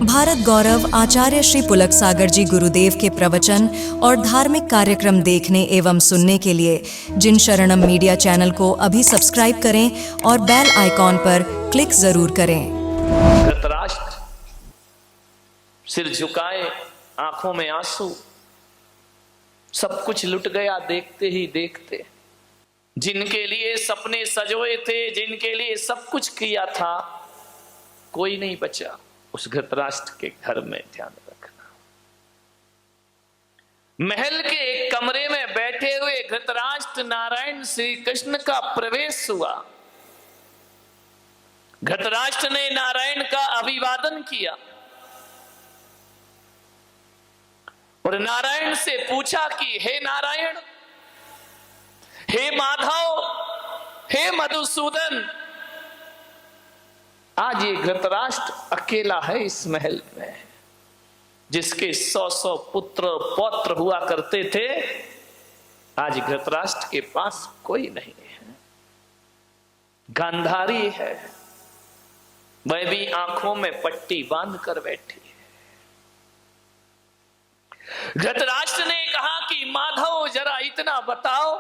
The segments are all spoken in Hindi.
भारत गौरव आचार्य श्री पुलक सागर जी गुरुदेव के प्रवचन और धार्मिक कार्यक्रम देखने एवं सुनने के लिए जिन शरणम मीडिया चैनल को अभी सब्सक्राइब करें और बेल आइकॉन पर क्लिक जरूर करें। धृतराष्ट्र सिर झुकाए, आंखों में आंसू, सब कुछ लुट गया देखते ही देखते। जिनके लिए सपने सजोए थे, जिनके लिए सब कुछ किया था, कोई नहीं बचा। उस धृतराष्ट्र के घर में ध्यान रखना, महल के एक कमरे में बैठे हुए धृतराष्ट्र नारायण श्री कृष्ण का प्रवेश हुआ। धृतराष्ट्र ने नारायण का अभिवादन किया और नारायण से पूछा कि हे नारायण, हे माधव, हे मधुसूदन, आज ये धृतराष्ट्र अकेला है इस महल में। जिसके 100 पुत्र पौत्र हुआ करते थे, आज धृतराष्ट्र के पास कोई नहीं है। गांधारी है, वह भी आंखों में पट्टी बांध कर बैठी है। धृतराष्ट्र ने कहा कि माधव, जरा इतना बताओ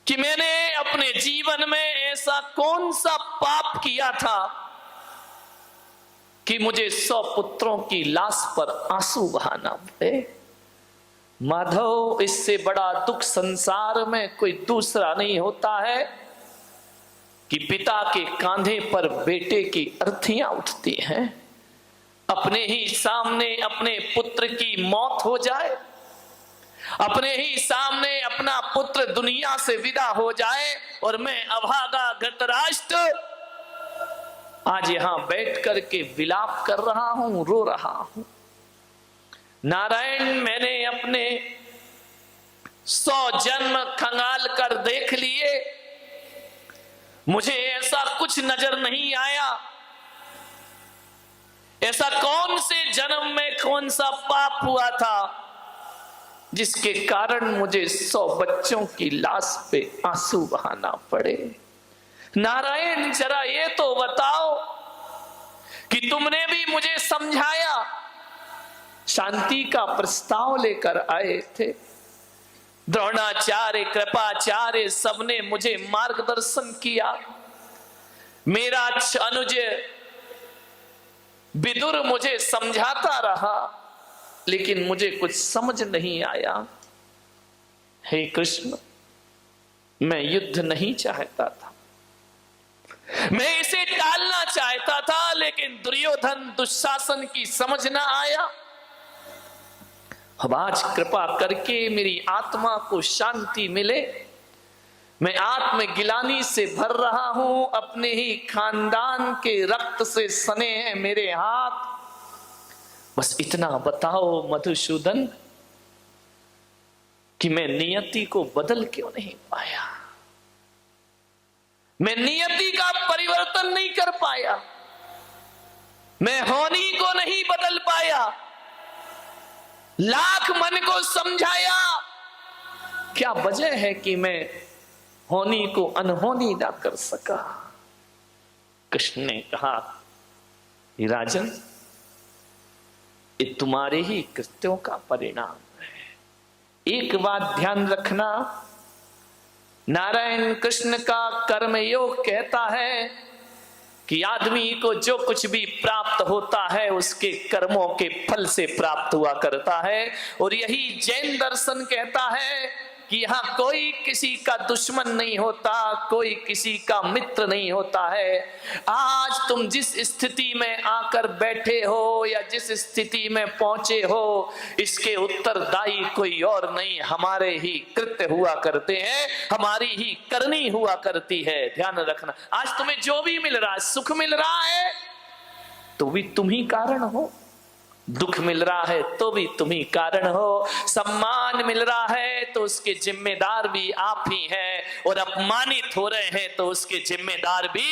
कि मैंने अपने जीवन में ऐसा कौन सा पाप किया था कि मुझे 100 पुत्रों की लाश पर आंसू बहाना पड़े। माधव, इससे बड़ा दुख संसार में कोई दूसरा नहीं होता है कि पिता के कांधे पर बेटे की अर्थियां उठती हैं, अपने ही सामने अपने पुत्र की मौत हो जाए, अपने ही सामने अपना पुत्र दुनिया से विदा हो जाए, और मैं अभागा धृतराष्ट्र आज यहां बैठ करके विलाप कर रहा हूं, रो रहा हूं। नारायण, मैंने अपने 100 जन्म खंगाल कर देख लिए, मुझे ऐसा कुछ नजर नहीं आया। ऐसा कौन से जन्म में कौन सा पाप हुआ था जिसके कारण मुझे 100 बच्चों की लाश पे आंसू बहाना पड़े। नारायण, जरा ये तो बताओ कि तुमने भी मुझे समझाया, शांति का प्रस्ताव लेकर आए थे, द्रोणाचार्य, कृपाचार्य, सबने मुझे मार्गदर्शन किया। मेरा अनुज विदुर मुझे समझाता रहा, लेकिन मुझे कुछ समझ नहीं आया। हे कृष्ण, मैं युद्ध नहीं चाहता था, मैं इसे टालना चाहता था, लेकिन दुर्योधन दुशासन की समझ ना आया। अब आज कृपा करके मेरी आत्मा को शांति मिले। मैं आत्मगिलानी से भर रहा हूं, अपने ही खानदान के रक्त से सने हैं मेरे हाथ। बस इतना बताओ मधुसूदन कि मैं नियति को बदल क्यों नहीं पाया, मैं नियति का परिवर्तन नहीं कर पाया, मैं होनी को नहीं बदल पाया। लाख मन को समझाया, क्या वजह है कि मैं होनी को अनहोनी ना कर सका। कृष्ण ने कहा, राजन, ये तुम्हारे ही कृत्यों का परिणाम है। एक बात ध्यान रखना, नारायण कृष्ण का कर्मयोग कहता है कि आदमी को जो कुछ भी प्राप्त होता है उसके कर्मों के फल से प्राप्त हुआ करता है। और यही जैन दर्शन कहता है कि यहाँ कोई किसी का दुश्मन नहीं होता, कोई किसी का मित्र नहीं होता है। आज तुम जिस स्थिति में आकर बैठे हो या जिस स्थिति में पहुंचे हो, इसके उत्तरदायी कोई और नहीं, हमारे ही कृत्य हुआ करते हैं, हमारी ही करनी हुआ करती है। ध्यान रखना, आज तुम्हें जो भी मिल रहा है, सुख मिल रहा है तो भी तुम ही कारण हो, दुख मिल रहा है तो भी तुम ही कारण हो, सम्मान मिल रहा है तो उसके जिम्मेदार भी आप ही हैं, और अपमानित हो रहे हैं तो उसके जिम्मेदार भी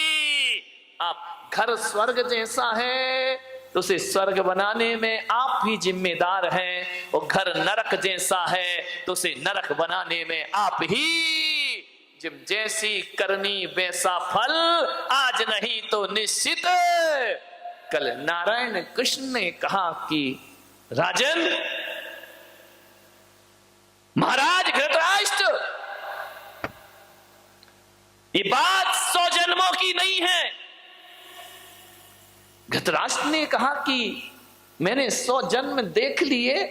आप। घर स्वर्ग जैसा है तो उसे स्वर्ग बनाने में आप ही जिम्मेदार हैं, और घर नरक जैसा है तो उसे नरक बनाने में आप ही जिम जैसी करनी वैसा फल, आज नहीं तो निश्चित कल। नारायण कृष्ण ने कहा कि राजन, महाराज धृतराष्ट्र, ये बात 100 जन्मों की नहीं है। धृतराष्ट्र ने कहा कि मैंने 100 जन्म देख लिए,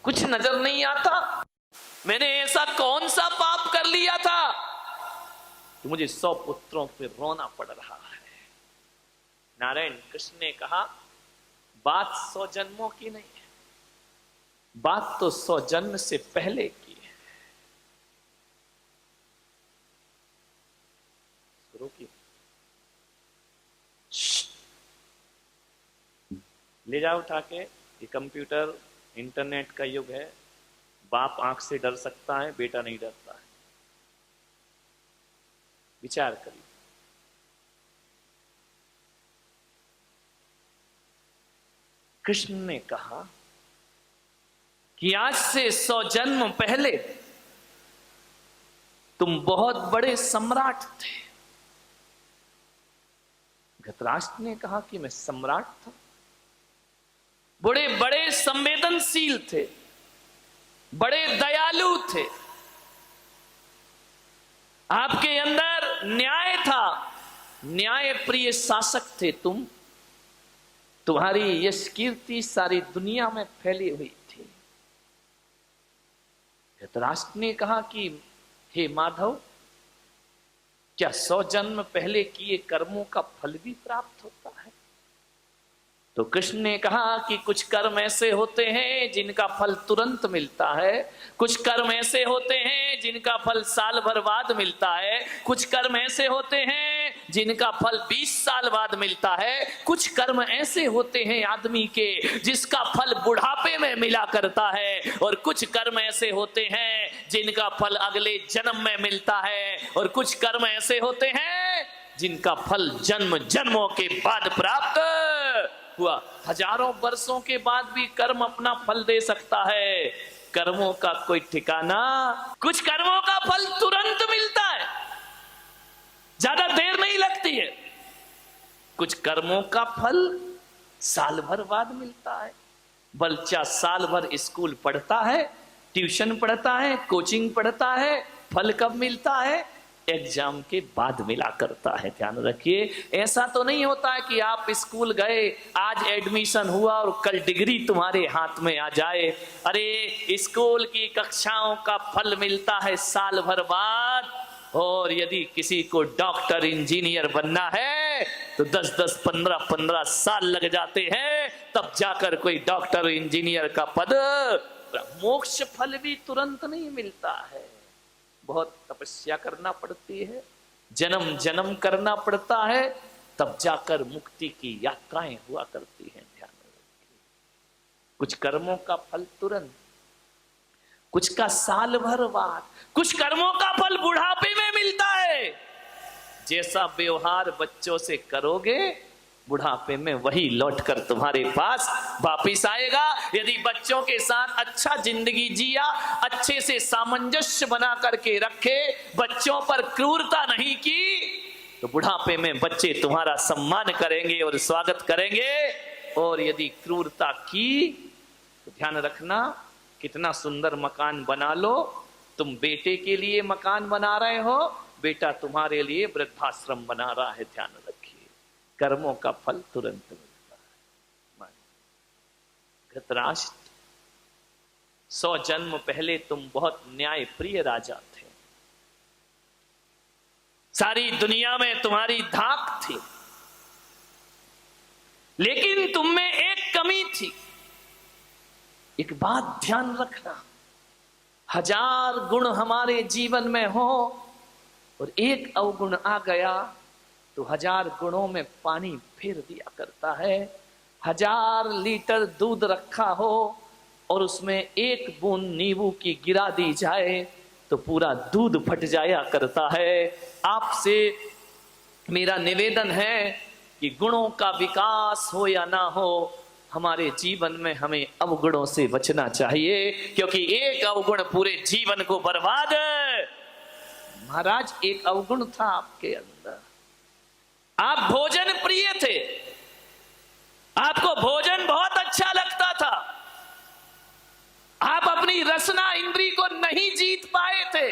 कुछ नजर नहीं आता। मैंने ऐसा कौन सा पाप कर लिया था कि मुझे 100 पुत्रों पे रोना पड़ रहा है। नारायण कृष्ण ने कहा, बात 100 जन्मों की नहीं है, बात तो 100 जन्म से पहले की है। शुरू की, ले जाओ उठा के। ये कंप्यूटर इंटरनेट का युग है, बाप आंख से डर सकता है, बेटा नहीं डरता है। विचार करिए। कृष्ण ने कहा कि आज से 100 जन्म पहले तुम बहुत बड़े सम्राट थे। धृतराष्ट्र ने कहा कि मैं सम्राट था? बड़े बड़े संवेदनशील थे, बड़े दयालु थे, आपके अंदर न्याय था, न्याय प्रिय शासक थे तुम। तुम्हारी यश कीर्ति सारी दुनिया में फैली हुई थी। धृतराष्ट्र ने कहा कि हे माधव, क्या 100 जन्म पहले किए कर्मों का फल भी प्राप्त होता है? तो कृष्ण ने कहा कि कुछ कर्म ऐसे होते हैं जिनका फल तुरंत मिलता है, कुछ कर्म ऐसे होते हैं जिनका फल साल भर बाद मिलता है, कुछ कर्म ऐसे होते हैं जिनका फल 20 साल बाद मिलता है, कुछ कर्म ऐसे होते हैं आदमी के जिसका फल बुढ़ापे में मिला करता है, और कुछ कर्म ऐसे होते हैं जिनका फल अगले जन्म में मिलता है, और कुछ कर्म ऐसे होते हैं जिनका फल जन्म जन्मों के बाद प्राप्त हुआ। हजारों वर्षों के बाद भी कर्म अपना फल दे सकता है। कर्मों का कोई ठिकाना, कुछ कर्मों का फल तुरंत मिलता है, ज्यादा देर नहीं लगती है। कुछ कर्मों का फल साल भर बाद मिलता है। बच्चा साल भर स्कूल पढ़ता है, ट्यूशन पढ़ता है, कोचिंग पढ़ता है, फल कब मिलता है? एग्जाम के बाद मिला करता है। ध्यान रखिए, ऐसा तो नहीं होता है कि आप स्कूल गए, आज एडमिशन हुआ और कल डिग्री तुम्हारे हाथ में आ जाए। अरे स्कूल की कक्षाओं का फल मिलता है साल भर बाद, और यदि किसी को डॉक्टर इंजीनियर बनना है तो 10-10, 15-15 साल लग जाते हैं, तब जाकर कोई डॉक्टर इंजीनियर का पद। मोक्ष फल भी तुरंत नहीं मिलता है, बहुत तपस्या करना पड़ती है, जन्म जन्म करना पड़ता है, तब जाकर मुक्ति की यात्राएं हुआ करती हैं। ध्यान रखिए, कुछ कर्मों का फल तुरंत, कुछ का साल भर बाद, कुछ कर्मों का फल बुढ़ापे में मिलता है। जैसा व्यवहार बच्चों से करोगे, बुढ़ापे में वही लौटकर तुम्हारे पास वापिस आएगा। यदि बच्चों के साथ अच्छा जिंदगी जिया, अच्छे से सामंजस्य बना करके रखे, बच्चों पर क्रूरता नहीं की, तो बुढ़ापे में बच्चे तुम्हारा सम्मान करेंगे और स्वागत करेंगे। और यदि क्रूरता की तो ध्यान रखना, कितना सुंदर मकान बना लो, तुम बेटे के लिए मकान बना रहे हो, बेटा तुम्हारे लिए वृद्धाश्रम बना रहा है। ध्यान रखिए, कर्मों का फल तुरंत मिलता है। धृतराष्ट्र, 100 जन्म पहले तुम बहुत न्यायप्रिय राजा थे, सारी दुनिया में तुम्हारी धाक थी, लेकिन तुम में एक कमी थी। एक बात ध्यान रखना, 1000 गुण हमारे जीवन में हो और एक अवगुण आ गया तो 1000 गुणों में पानी फेर दिया करता है। 1000 लीटर दूध रखा हो और उसमें एक बूंद नींबू की गिरा दी जाए तो पूरा दूध फट जाया करता है। आपसे मेरा निवेदन है कि गुणों का विकास हो या ना हो, हमारे जीवन में हमें अवगुणों से बचना चाहिए, क्योंकि एक अवगुण पूरे जीवन को बर्बाद महाराज एक अवगुण था आपके अंदर, आप भोजन प्रिय थे, आपको भोजन बहुत अच्छा लगता था, आप अपनी रसना इंद्री को नहीं जीत पाए थे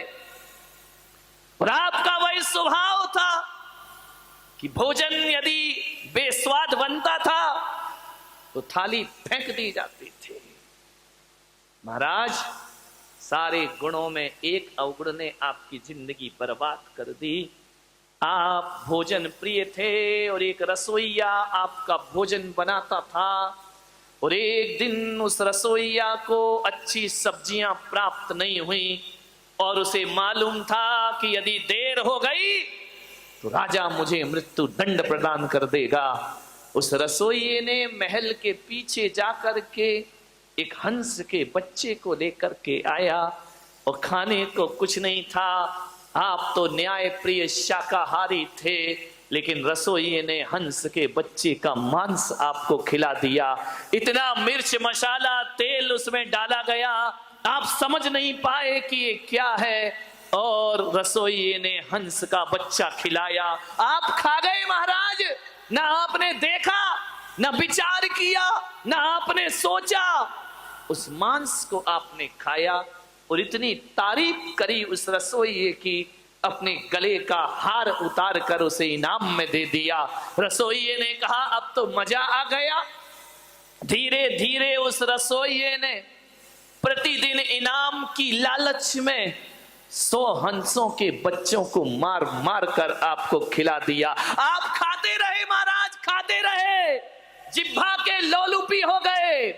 और आपका वही स्वभाव था कि भोजन यदि बेस्वाद बनता था तो थाली फेंक दी जाती थी। महाराज सारे गुणों में एक अवगुण ने आपकी जिंदगी बर्बाद कर दी। आप भोजन प्रिय थे और एक रसोइया आपका भोजन बनाता था और एक दिन उस रसोइया को अच्छी सब्जियां प्राप्त नहीं हुई और उसे मालूम था कि यदि देर हो गई तो राजा मुझे मृत्यु दंड प्रदान कर देगा। उस रसोइये ने महल के पीछे जाकर के एक हंस के बच्चे को लेकर के आया और खाने को कुछ नहीं था। आप तो न्याय प्रिय शाकाहारी थे, लेकिन रसोइये ने हंस के बच्चे का मांस आपको खिला दिया। इतना मिर्च मसाला तेल उसमें डाला गया, आप समझ नहीं पाए कि ये क्या है, और रसोइये ने हंस का बच्चा खिलाया। आप खा गए महाराज, ना आपने देखा, ना विचार किया, ना आपने सोचा, उस मांस को आपने खाया और इतनी तारीफ करी उस रसोइये की, अपने गले का हार उतार कर उसे इनाम में दे दिया। रसोइये ने कहा अब तो मजा आ गया। धीरे धीरे उस रसोइये ने प्रतिदिन इनाम की लालच में 100 हंसों के बच्चों को मार मार कर आपको खिला दिया। आप खाते रहे महाराज, खाते रहे, जिह्वा के लोलुपी हो गए।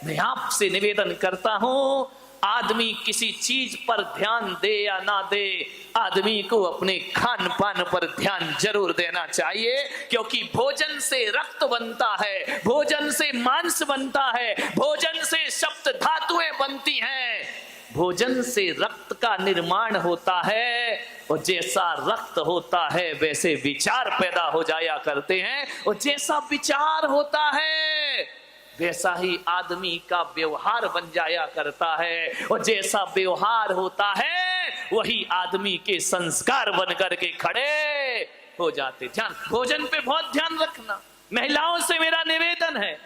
मैं आपसे निवेदन करता हूं, आदमी किसी चीज पर ध्यान दे या ना दे, आदमी को अपने खान पान पर ध्यान जरूर देना चाहिए, क्योंकि भोजन से रक्त बनता है, भोजन से मांस बनता है, भोजन से सप्त धातुएं बनती हैं, भोजन से रक्त का निर्माण होता है और जैसा रक्त होता है वैसे विचार पैदा हो जाया करते हैं और जैसा विचार होता है वैसा ही आदमी का व्यवहार बन जाया करता है और जैसा व्यवहार होता है वही आदमी के संस्कार बन करके खड़े हो जाते। ध्यान, भोजन पे बहुत ध्यान रखना। महिलाओं से मेरा निवेदन है,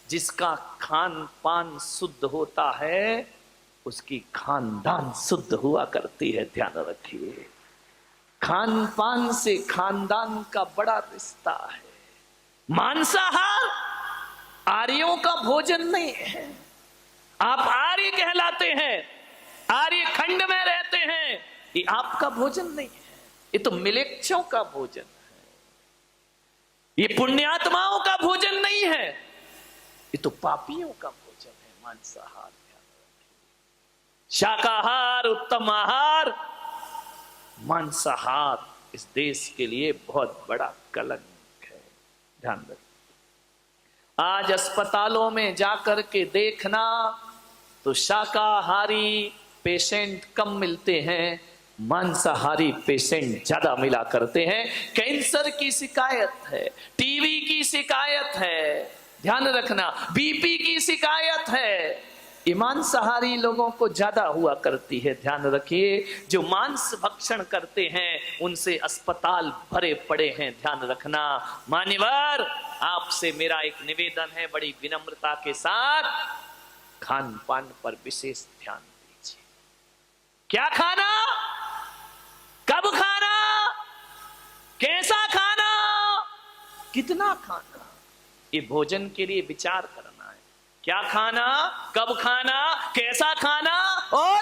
जिसका खान पान शुद्ध होता है उसकी खानदान शुद्ध हुआ करती है। ध्यान रखिए, खान पान से खानदान का बड़ा रिश्ता है। मांसाहार आर्यों का भोजन नहीं है। आप आर्य कहलाते हैं, आर्य खंड में रहते हैं, ये आपका भोजन नहीं है, ये तो मिलेच्छों का भोजन है, ये पुण्यात्माओं का भोजन नहीं है, ये तो पापियों का भोजन है। मांसाहार, शाकाहार उत्तम आहार, मांसाहार इस देश के लिए बहुत बड़ा कलंक है। ध्यान रखिए, आज अस्पतालों में जाकर के देखना तो शाकाहारी पेशेंट कम मिलते हैं, मांसाहारी पेशेंट ज्यादा मिला करते हैं। कैंसर की शिकायत है, टीबी की शिकायत है, ध्यान रखना, बीपी की शिकायत है, ये मांसाहारी लोगों को ज्यादा हुआ करती है। ध्यान रखिए, जो मांस भक्षण करते हैं उनसे अस्पताल भरे पड़े हैं। ध्यान रखना। मान्यवर, आपसे मेरा एक निवेदन है, बड़ी विनम्रता के साथ खान पान पर विशेष ध्यान दीजिए। क्या खाना, कब खाना, कैसा खाना, कितना खाना, ये भोजन के लिए विचार करना है। क्या खाना, कब खाना, कैसा खाना और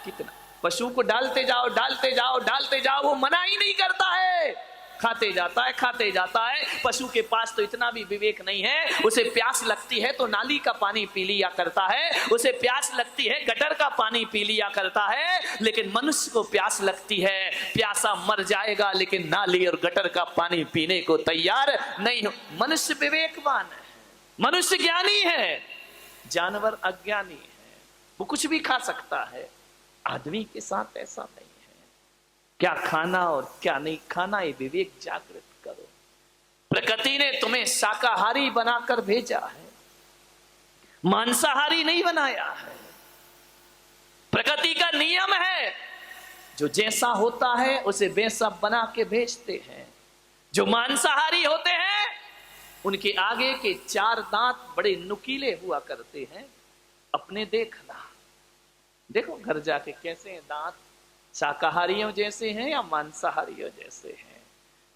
कितना। पशु को डालते जाओ डालते जाओ डालते जाओ, वो मना ही नहीं करता है, खाते जाता है खाते जाता है। पशु के पास तो इतना भी विवेक नहीं है, उसे प्यास लगती है तो नाली का पानी पी लिया करता है, उसे प्यास लगती है गटर का पानी पी लिया करता है। लेकिन मनुष्य को प्यास लगती है, प्यासा मर जाएगा लेकिन नाली और गटर का पानी पीने को तैयार नहीं हो। मनुष्य विवेकवान है, मनुष्य ज्ञानी है, जानवर अज्ञानी है, वो कुछ भी खा सकता है। आदमी के साथ ऐसा नहीं है। क्या खाना और क्या नहीं खाना, ये विवेक जागृत करो। प्रकृति ने तुम्हें शाकाहारी बनाकर भेजा है, मांसाहारी नहीं बनाया है। प्रकृति का नियम है, जो जैसा होता है उसे वैसा बना के भेजते हैं। जो मांसाहारी होते हैं उनके आगे के 4 दांत बड़े नुकीले हुआ करते हैं। अपने देखना, देखो घर जाके कैसे हैं दांत, शाकाहारियों जैसे हैं या मांसाहारियों जैसे हैं।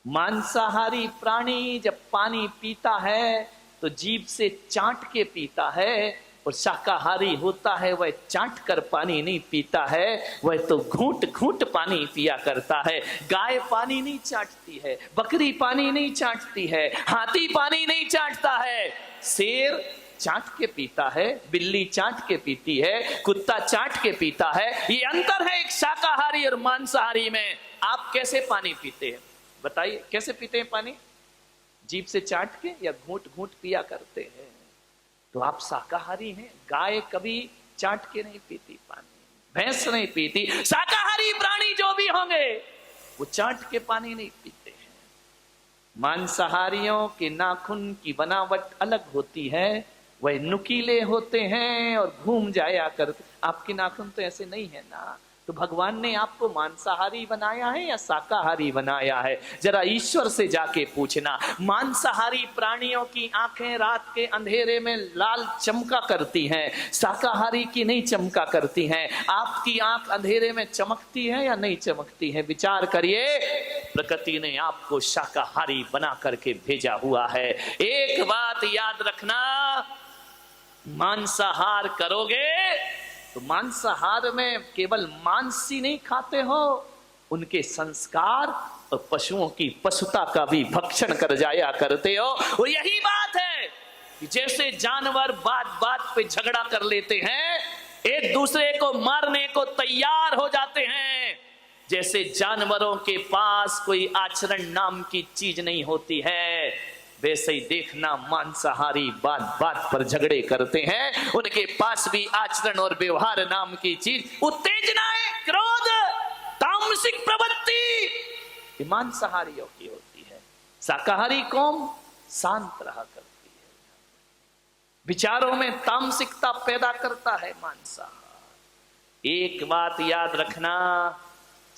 मांसाहारी प्राणी जब पानी पीता है तो जीभ से चाट के पीता है, और शाकाहारी होता है वह चाट कर पानी नहीं पीता है, वह तो घूंट घूंट पानी पिया करता है। गाय पानी नहीं चाटती है, बकरी पानी नहीं चाटती है, हाथी पानी नहीं चाटता है, शेर चाट के पीता है, बिल्ली चाट के पीती है, कुत्ता चाट के पीता है। ये अंतर है एक शाकाहारी और मांसाहारी में। आप कैसे पानी पीते हैं बताइए, कैसे पीते हैं पानी? जीभ से चाट के या घूंट घूंट पिया करते हैं? तो आप शाकाहारी हैं। गाय कभी चाट के नहीं पीती पानी, भैंस नहीं पीती। शाकाहारी प्राणी जो भी होंगे वो चाट के पानी नहीं पीते हैं। मांसाहारियों के नाखून की बनावट अलग होती है, वह नुकीले होते हैं और घूम जाया करते। आपके नाखून तो ऐसे नहीं है ना, तो भगवान ने आपको मांसाहारी बनाया है या शाकाहारी बनाया है? जरा ईश्वर से जाके पूछना। मांसाहारी प्राणियों की आंखें रात के अंधेरे में लाल चमका करती हैं, शाकाहारी की नहीं चमका करती हैं। आपकी आंख अंधेरे में चमकती है या नहीं चमकती है? विचार करिए। प्रकृति ने आपको शाकाहारी बना करके भेजा हुआ है। एक बात याद रखना, मांसाहार करोगे तो मांसाहार में केवल मांस ही नहीं खाते हो, उनके संस्कार और पशुओं की पशुता का भी भक्षण कर जाया करते हो। और यही बात है कि जैसे जानवर बात बात पे झगड़ा कर लेते हैं, एक दूसरे को मारने को तैयार हो जाते हैं, जैसे जानवरों के पास कोई आचरण नाम की चीज नहीं होती है, वैसे ही देखना मांसाहारी बात बात पर झगड़े करते हैं। उनके पास भी आचरण और व्यवहार नाम की चीज, उत्तेजनाएं, क्रोध, तामसिक प्रवृत्ति मांसाहारियों की होती है। शाकाहारी कौम शांत रहा करती है, विचारों में तामसिकता पैदा करता है मांसाहार। एक बात याद रखना,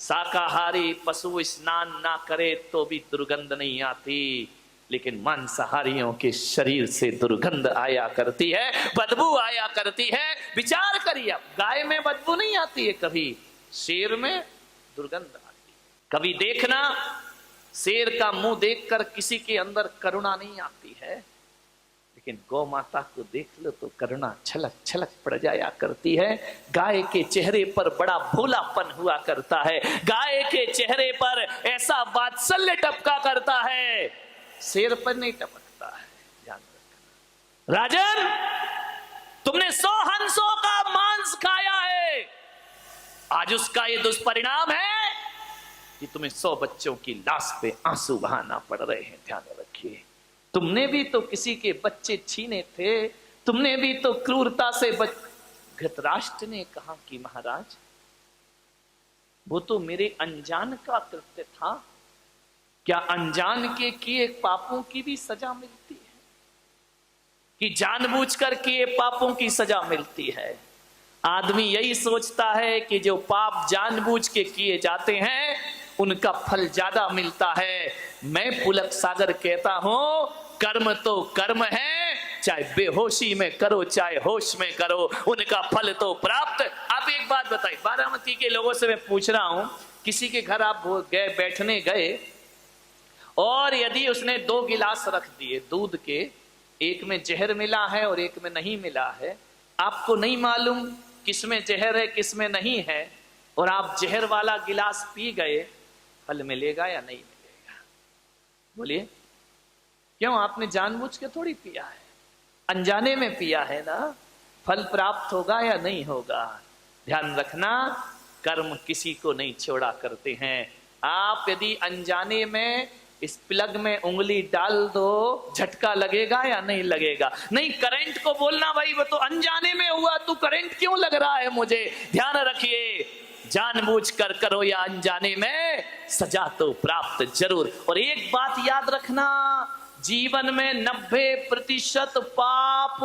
शाकाहारी पशु स्नान ना करे तो भी दुर्गंध नहीं आती, लेकिन मांसाहारियों के शरीर से दुर्गंध आया करती है, बदबू आया करती है। विचार करिए, गाय में बदबू नहीं आती है कभी, शेर में दुर्गंध आती है। कभी देखना, शेर का मुंह देखकर किसी के अंदर करुणा नहीं आती है, लेकिन गौ माता को देख लो तो करुणा छलक छलक पड़ जाया करती है। गाय के चेहरे पर बड़ा भोलापन हुआ करता है, गाय के चेहरे पर ऐसा वात्सल्य टपका करता है, शेर पर नहीं टपकता है। ध्यान रखना। राजन, तुमने 100 हंसों का मांस खाया है, आज उसका ये दुष्परिणाम है कि तुम्हें 100 बच्चों की लाश पे आंसू बहाना पड़ रहे हैं। ध्यान रखिए, तुमने भी तो किसी के बच्चे छीने थे, तुमने भी तो क्रूरता से धृतराष्ट्र ने कहा कि महाराज वो तो मेरे अनजान का कृत्य था, क्या अनजान के किए पापों की भी सजा मिलती है कि जानबूझकर किए पापों की सजा मिलती है? आदमी यही सोचता है कि जो पाप जानबूझ के किए जाते हैं उनका फल ज्यादा मिलता है। मैं पुलक सागर कहता हूं, कर्म तो कर्म है, चाहे बेहोशी में करो चाहे होश में करो, उनका फल तो प्राप्त। आप एक बात बताइए, बारामती के लोगों से मैं पूछ रहा हूं, किसी के घर आप गए, बैठने गए, और यदि उसने 2 गिलास रख दिए दूध के, एक में जहर मिला है और एक में नहीं मिला है, आपको नहीं मालूम किसमें जहर है किसमें नहीं है, और आप जहर वाला गिलास पी गए, फल मिलेगा या नहीं मिलेगा? बोलिए, क्यों? आपने जानबूझ के थोड़ी पिया है, अनजाने में पिया है ना, फल प्राप्त होगा या नहीं होगा? ध्यान रखना, कर्म किसी को नहीं छोड़ा करते हैं। आप यदि अनजाने में इस प्लग में उंगली डाल दो, झटका लगेगा या नहीं लगेगा? नहीं, करंट को बोलना भाई वो तो अनजाने में हुआ, तू करंट क्यों लग रहा है मुझे? ध्यान रखिए, जानबूझ कर करो या अनजाने में, सजा तो प्राप्त जरूर। और एक बात याद रखना, जीवन में 90% पाप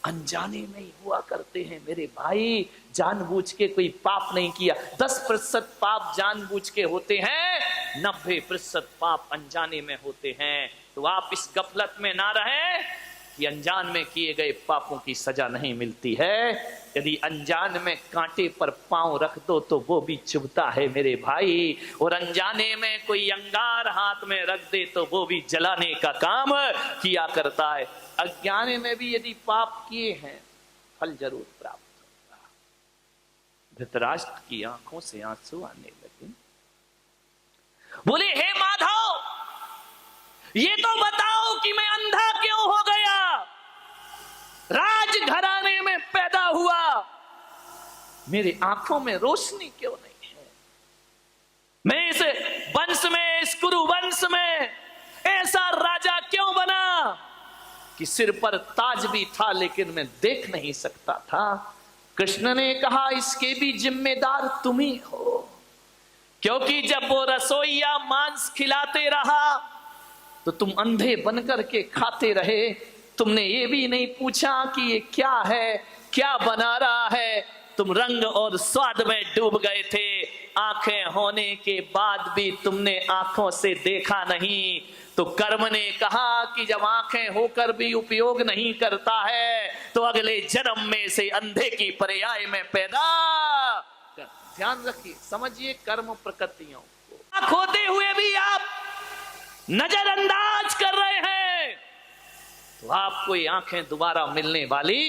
अनजाने में ही हुआ करते हैं मेरे भाई, जानबूझ के कोई पाप नहीं किया। 10% पाप जानबूझ के होते हैं, 90% पाप अनजाने में होते हैं। तो आप इस गफलत में ना रहें कि अनजान में किए गए पापों की सजा नहीं मिलती है। यदि अनजान में कांटे पर पांव रख दो तो वो भी चुभता है मेरे भाई, और अनजाने में कोई अंगार हाथ में रख दे तो वो भी जलाने का काम किया करता है। अज्ञान में भी यदि पाप किए हैं फल जरूर प्राप्त होगा। धृतराष्ट्र की आंखों से आंसू आने लगे, बोले हे माधव, ये तो बताओ कि मैं अंधा क्यों हो गया? राजघराने में पैदा हुआ, मेरे आंखों में रोशनी क्यों नहीं है? मैं इस वंश में, इस कुरु वंश में ऐसा राजा क्यों बना कि सिर पर ताज भी था लेकिन मैं देख नहीं सकता था? कृष्ण ने कहा इसके भी जिम्मेदार तुम ही हो, क्योंकि जब वो रसोइया मांस खिलाते रहा तो तुम अंधे बनकर के खाते रहे। तुमने ये भी नहीं पूछा कि ये क्या है, क्या बना रहा है। तुम रंग और स्वाद में डूब गए थे। आंखें होने के बाद भी तुमने आंखों से देखा नहीं। तो कर्म ने कहा कि जब आंखें होकर भी उपयोग नहीं करता है तो अगले जन्म में से अंधे की पर्याय में पैदा कर। ध्यान रखिए, समझिए कर्म प्रकृतियों को। आंख होते हुए भी आप नजरअंदाज कर रहे हैं तो आपको ये आंखें दोबारा मिलने वाली,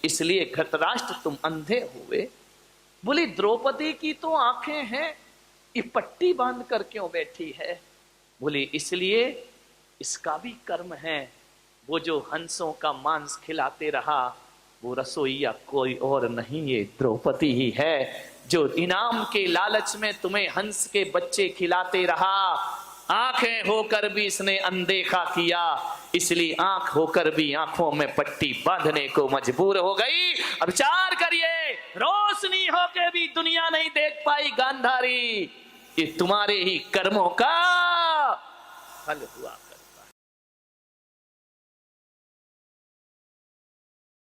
इसलिए धृतराष्ट्र तुम अंधे हुए। बोली द्रौपदी की तो आंखें हैं, ये पट्टी बांध कर क्यों बैठी है? बोली इसलिए इसका भी कर्म है। वो जो हंसों का मांस खिलाते रहा वो रसोइया कोई और नहीं, ये द्रौपदी ही है, जो इनाम के लालच में तुम्हें हंस के बच्चे खिलाते रहा। आंखें होकर भी इसने अनदेखा किया, इसलिए आंख होकर भी आंखों में पट्टी बांधने को मजबूर हो गई। अब विचार करिए, रोशनी होकर भी दुनिया नहीं देख पाई गांधारी, ये तुम्हारे ही कर्मों का फल हुआ।